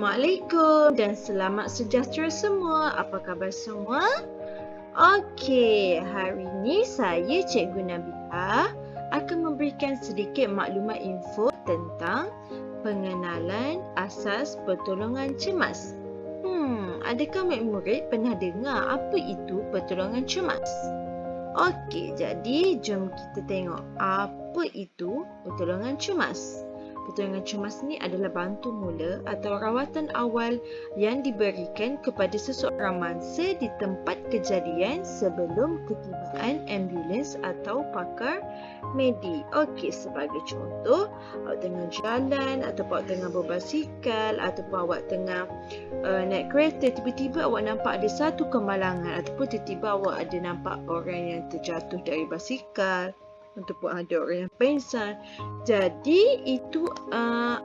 Assalamualaikum dan selamat sejahtera semua. Apa khabar semua? Okey, hari ini saya Cikgu Nabila akan memberikan sedikit maklumat info tentang pengenalan asas pertolongan cemas. Adakah murid pernah dengar apa itu pertolongan cemas? Okey, jadi jom kita tengok apa itu pertolongan cemas. Pertolongan cemas ni adalah bantu mula atau rawatan awal yang diberikan kepada seseorang mangsa di tempat kejadian sebelum ketibaan ambulans atau pakar medik. Okey, sebagai contoh, awak tengah jalan atau awak tengah berbasikal ataupun awak tengah naik kereta, tiba-tiba awak nampak ada satu kemalangan ataupun tiba-tiba awak ada nampak orang yang terjatuh dari basikal ataupun ada orang yang pingsan. Jadi itu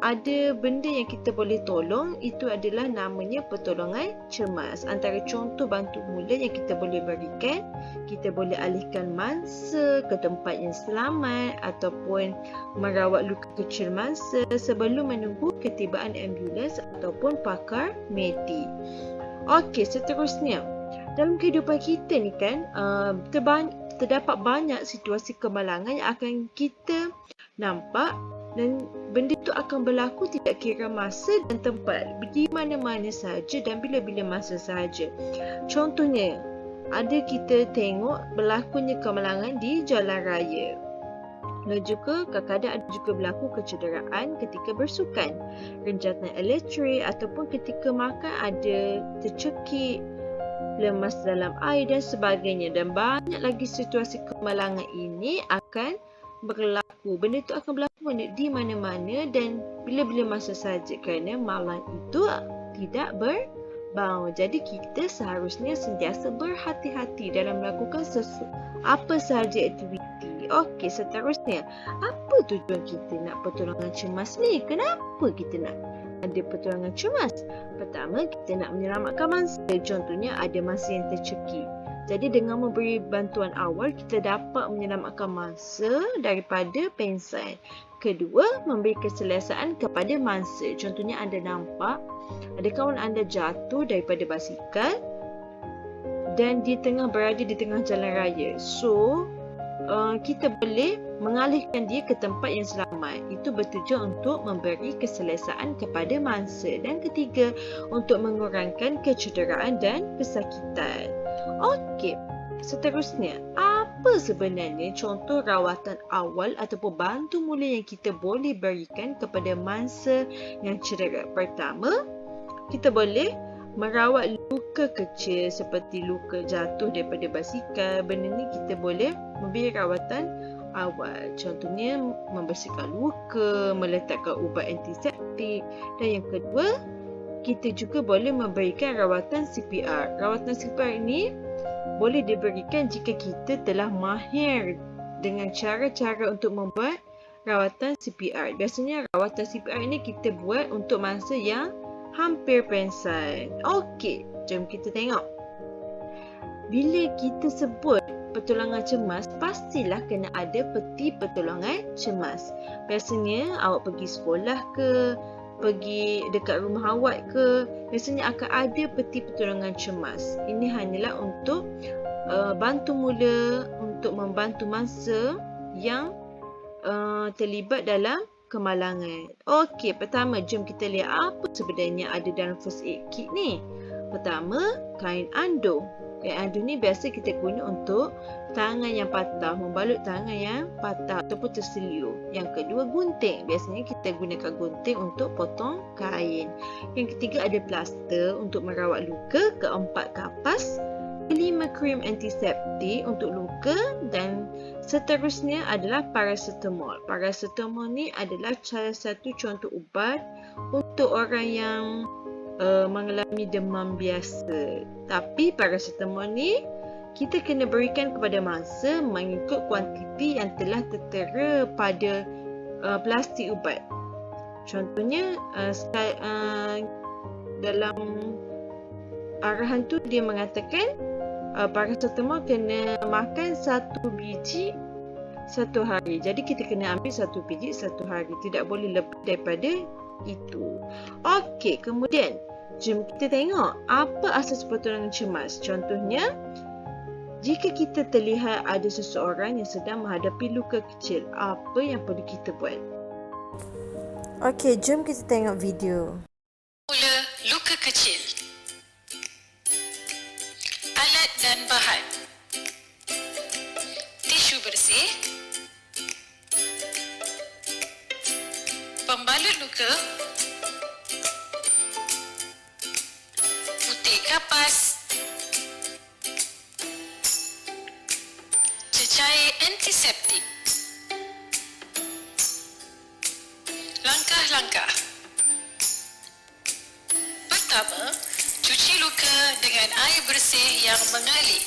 ada benda yang kita boleh tolong, itu adalah namanya pertolongan cemas. Antara contoh bantu mula yang kita boleh berikan, kita boleh alihkan mangsa ke tempat yang selamat ataupun merawat luka kecil mangsa sebelum menunggu ketibaan ambulans ataupun pakar medik. Okey, seterusnya dalam kehidupan kita ni kan terdapat banyak situasi kemalangan yang akan kita nampak dan benda itu akan berlaku tidak kira masa dan tempat, di mana-mana sahaja dan bila-bila masa sahaja. Contohnya, ada kita tengok berlakunya kemalangan di jalan raya. Dan juga kadang-kadang ada juga berlaku kecederaan ketika bersukan, renjatan elektrik ataupun ketika makan ada tercekik, lemas dalam air dan sebagainya, dan banyak lagi situasi kemalangan ini akan berlaku. Benda itu akan berlaku di mana-mana dan bila-bila masa saja kerana malang itu tidak berbau. Jadi kita seharusnya sentiasa berhati-hati dalam melakukan apa sahaja aktiviti. Okey, seterusnya, apa tujuan kita nak pertolongan cemas ni? Kenapa kita nak ada pertolongan cemas? Pertama, kita nak menyelamatkan mangsa. Contohnya ada mangsa yang tercekik. Jadi dengan memberi bantuan awal, kita dapat menyelamatkan mangsa daripada pingsan. Kedua, memberi keselesaan kepada mangsa. Contohnya anda nampak ada kawan anda jatuh daripada basikal dan dia tengah berada di tengah jalan raya. So, kita boleh mengalihkan dia ke tempat yang selamat. Itu bertujuan untuk memberi keselesaan kepada mangsa. Dan ketiga, untuk mengurangkan kecederaan dan kesakitan. Okey, seterusnya, apa sebenarnya contoh rawatan awal ataupun bantu mula yang kita boleh berikan kepada mangsa yang cedera? Pertama, kita boleh merawat luka kecil seperti luka jatuh daripada basikal. Benda ni kita boleh memberi rawatan awal. Contohnya membersihkan luka, meletakkan ubat antiseptik. Dan yang kedua, kita juga boleh memberikan rawatan CPR. Rawatan CPR ini boleh diberikan jika kita telah mahir dengan cara-cara untuk membuat rawatan CPR. Biasanya rawatan CPR ini kita buat untuk mangsa yang hampir pingsan. Okey, jom kita tengok. Bila kita sebut pertolongan cemas, pastilah kena ada peti pertolongan cemas. Biasanya awak pergi sekolah ke, pergi dekat rumah awak ke, biasanya akan ada peti pertolongan cemas. Ini hanyalah untuk bantu mula, untuk membantu mangsa yang terlibat dalam kemalangan. Okey, pertama jom kita lihat apa sebenarnya ada dalam first aid kit ni. Pertama, kain andung. Kain andung ni biasa kita guna untuk tangan yang patah, membalut tangan yang patah ataupun terseliu. Yang kedua, gunting. Biasanya kita gunakan gunting untuk potong kain. Yang ketiga, ada plaster untuk merawat luka. Keempat, kapas. Kelima, krim antiseptik untuk luka. Dan seterusnya adalah paracetamol. Paracetamol ni adalah salah satu contoh ubat untuk orang yang mengalami demam biasa. Tapi paracetamol ni kita kena berikan kepada mangsa mengikut kuantiti yang telah tertera pada plastik ubat. Contohnya dalam arahan tu dia mengatakan paracetamol kena makan 1 biji 1 hari. Jadi kita kena ambil 1 biji 1 hari. Tidak boleh lebih daripada itu. Okey, kemudian jom kita tengok apa asas pertolongan cemas. Contohnya, jika kita terlihat ada seseorang yang sedang menghadapi luka kecil, apa yang perlu kita buat? Okey, jom kita tengok video. Mula luka kecil. Alat dan bahan. Tisu bersih. Pembalut luka. Putih kapas. Cecair antiseptik. Langkah-langkah. Pertama, cuci luka dengan air bersih yang mengalir.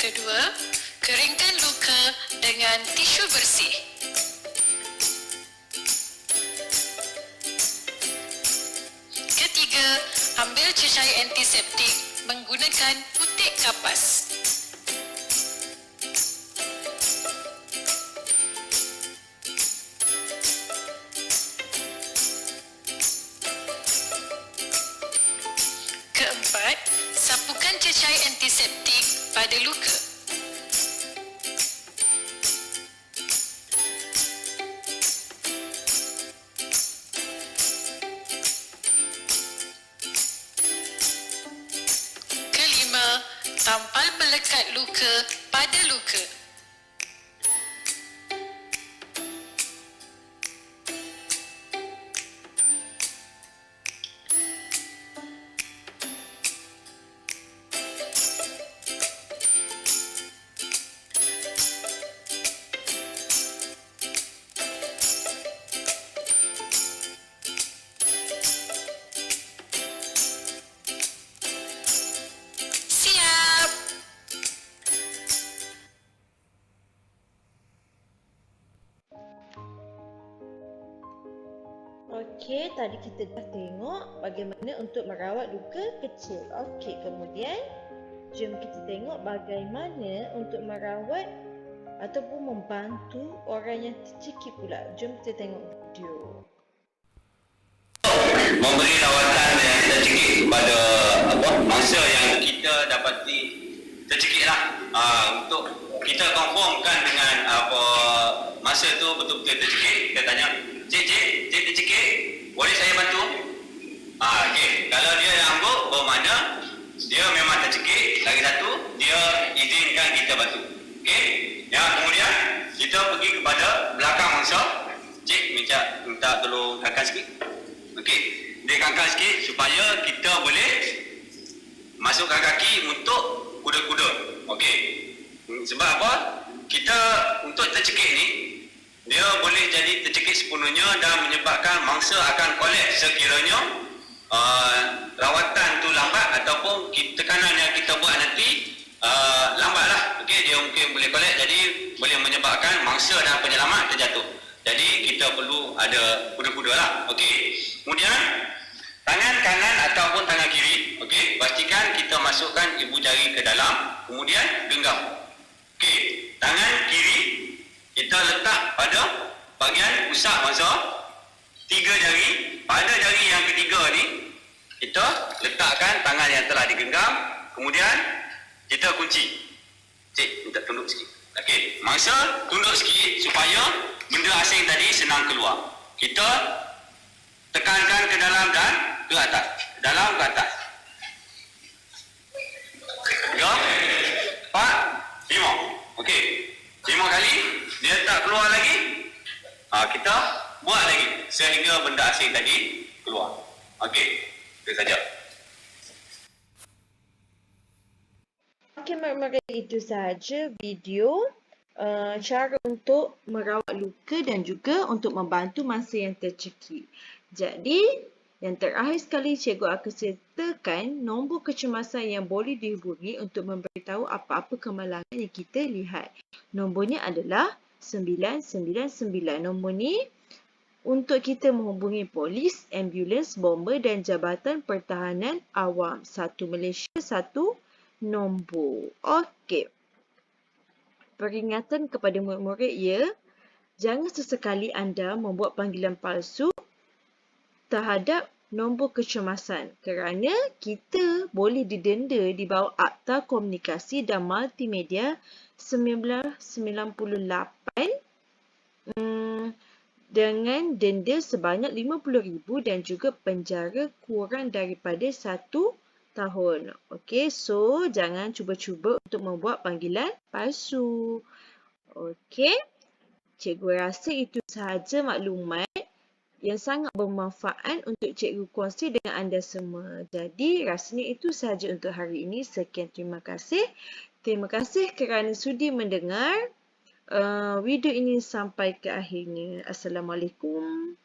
Kedua, keringkan luka dengan tisu bersih. Ketiga, ambil cecair antiseptik menggunakan putik kapas. Keempat, sapukan cecair antiseptik pada luka. Kelima, tampal pelekat luka pada luka. Siap! Okey, tadi kita dah tengok bagaimana untuk merawat luka kecil. Okey, kemudian jom kita tengok bagaimana untuk merawat ataupun membantu orang yang tercekik pula. Jom kita tengok video. Memberi rawatan yang tercekik kepada mangsa yang kita dapati tercekik lah. Untuk kita confirmkan dengan mangsa tu betul-betul tercekik, kita tanya, Cik tercekik, boleh saya bantu? Okey, kalau dia dah angguk, bermakna dia memang tercekik. Lagi satu, dia izinkan kita bantu. Okey, kemudian kita pergi kepada belakang mangsa. Cik, minta tolong angkat sikit. Okey, dia angkat sikit supaya kita boleh masukkan kaki untuk kuda-kuda. Okey, sebab apa? Kita untuk tercekik ni, dia boleh jadi tercekik sepenuhnya dan menyebabkan mangsa akan kolap sekiranya rawatan tu lambat ataupun tekanan yang kita buat nanti lambatlah. Okey, dia mungkin boleh kolap, jadi boleh menyebabkan mangsa dan penyelamat terjatuh. Jadi kita perlu ada kuda-kuda lah. Okey. Kemudian tangan kanan ataupun tangan kiri, okey, pastikan kita masukkan ibu jari ke dalam, kemudian genggam. Okey, tangan kiri kita letak pada bahagian pusat mangsa, 3 jari. Pada jari yang ketiga ni kita letakkan tangan yang telah digenggam, kemudian kita kunci. Cik, minta tunduk sikit. Okey, mangsa tunduk sikit supaya benda asing tadi senang keluar. Kita tekankan ke dalam dan ke atas. Dalam ke atas. 3, 4, 5. Okey. 5 kali. Dia tak keluar lagi. Kita buat lagi sehingga benda asing tadi keluar. Okey. Itu saja. Okey, maka itu sahaja video cara untuk merawat luka dan juga untuk membantu mangsa yang tercekik. Jadi, yang terakhir sekali cikgu akan sertakan nombor kecemasan yang boleh dihubungi untuk memberitahu apa-apa kemalangan yang kita lihat. Nombornya adalah 999. Nombor ni untuk kita menghubungi polis, ambulans, bomba dan Jabatan Pertahanan Awam. 1 Malaysia, 1 nombor. Okey. Peringatan kepada murid-murid ya, jangan sesekali anda membuat panggilan palsu terhadap nombor kecemasan kerana kita boleh didenda di bawah Akta Komunikasi dan Multimedia 1998 dengan denda sebanyak RM50,000 dan juga penjara kurang daripada 1 tahun. Okey, so jangan cuba-cuba untuk membuat panggilan palsu. Okey, cikgu rasa itu sahaja maklumat yang sangat bermanfaat untuk cikgu kongsi dengan anda semua. Jadi, rasanya itu sahaja untuk hari ini. Sekian, terima kasih. Terima kasih kerana sudi mendengar video ini sampai ke akhirnya. Assalamualaikum.